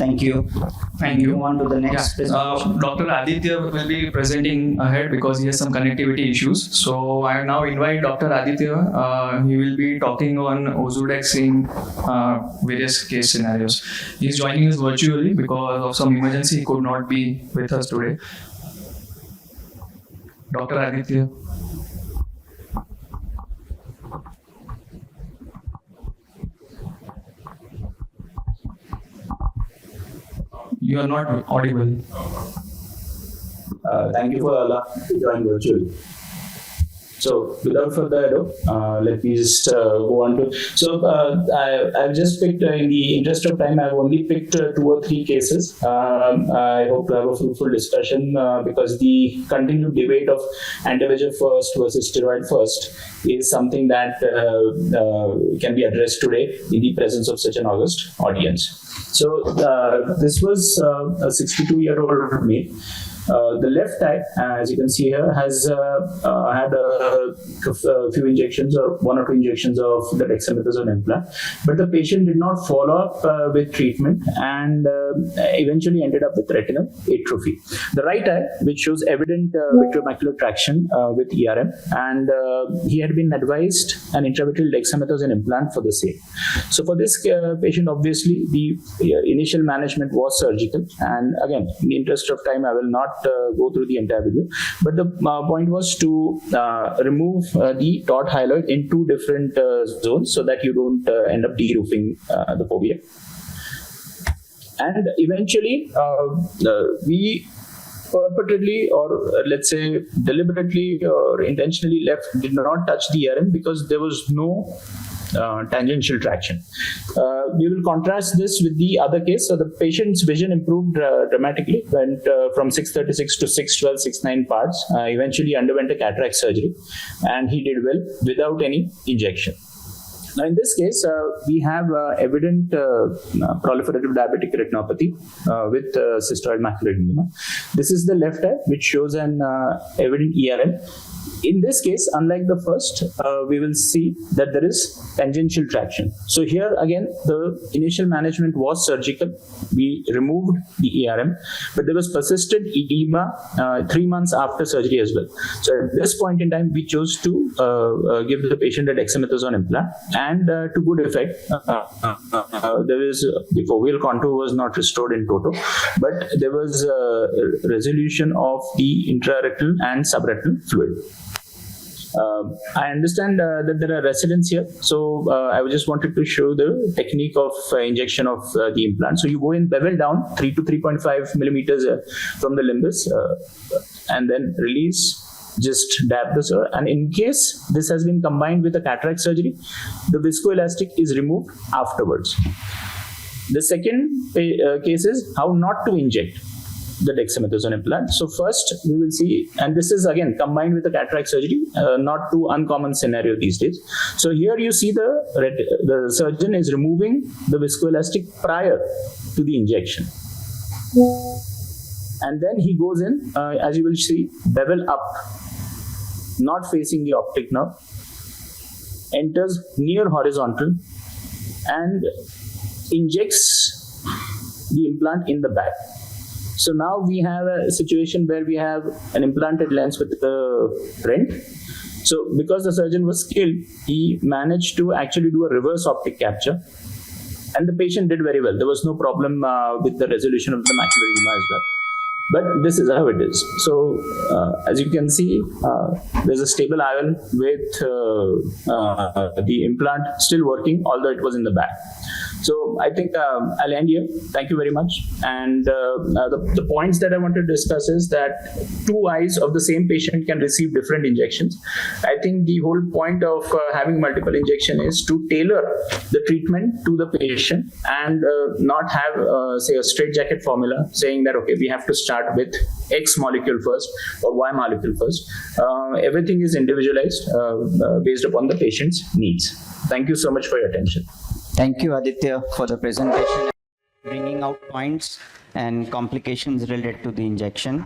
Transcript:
Thank you. Thank you. Move on to the next presentation. Dr. Aditya will be presenting ahead because he has some connectivity issues. So I now invite Dr. Aditya. He will be talking on Ozurdex in various case scenarios. He is joining us virtually because of some emergency. He could not be with us today. Dr. Aditya. You are not audible. Thank you for joining virtually. So without further ado, let me just go on to. So I've just picked, in the interest of time, I've only picked 2 or 3 cases. I hope to have a fruitful discussion because the continued debate of anti-VEGF first versus steroid first is something that can be addressed today in the presence of such an august audience. So this was a 62-year-old male. The left eye, as you can see here, has had a few injections or 1 or 2 injections of the dexamethasone implant, but the patient did not follow up with treatment and eventually ended up with retinal atrophy. The right eye, which shows evident vitreomacular traction with ERM, and he had been advised an intravitreal dexamethasone implant for the same. So for this patient, obviously, the initial management was surgical, and again, in the interest of time, I will not go through the entire video, but the point was to remove the taut hyaloid in 2 different zones so that you don't end up de-roofing the fovea. And eventually, we purportedly, or let's say deliberately or intentionally did not touch the ERM because there was no tangential traction. We will contrast this with the other case. So the patient's vision improved dramatically, went from 636 to 612, 69 parts, eventually underwent a cataract surgery, and he did well without any injection. Now, in this case, we have evident proliferative diabetic retinopathy with cystoid macular edema. This is the left eye, which shows an evident ERM. In this case, unlike the first, we will see that there is tangential traction. So here again, the initial management was surgical. We removed the ERM, but there was persistent edema 3 months after surgery as well. So at this point in time, we chose to give the patient a dexamethasone implant, and to good effect. The foveal contour was not restored in toto, but there was resolution of the intraretinal and subretinal fluid. I understand that there are residents here, so I just wanted to show the technique of injection of the implant. So you go in, bevel down 3 to 3.5 millimeters from the limbus, and then release. Just dab this, and in case this has been combined with a cataract surgery, the viscoelastic is removed afterwards. The second case is how not to inject the dexamethasone implant. So first we will see, and this is again combined with the cataract surgery, not too uncommon scenario these days. So here you see the surgeon is removing the viscoelastic prior to the injection. And then he goes in, as you will see, bevel up, not facing the optic nerve, enters near horizontal, and injects the implant in the back. So now we have a situation where we have an implanted lens with the front. So because the surgeon was skilled, he managed to actually do a reverse optic capture, and the patient did very well. There was no problem with the resolution of the macular edema as well. But this is how it is. So as you can see, there's a stable IOL with the implant still working, although it was in the back. So I think I'll end here. Thank you very much. And the points that I want to discuss is that 2 eyes of the same patient can receive different injections. I think the whole point of having multiple injection is to tailor the treatment to the patient and not have, say, a straitjacket formula saying that, okay, we have to start with X molecule first or Y molecule first. Everything is individualized based upon the patient's needs. Thank you so much for your attention. Thank you, Aditya, for the presentation, bringing out points and complications related to the injection.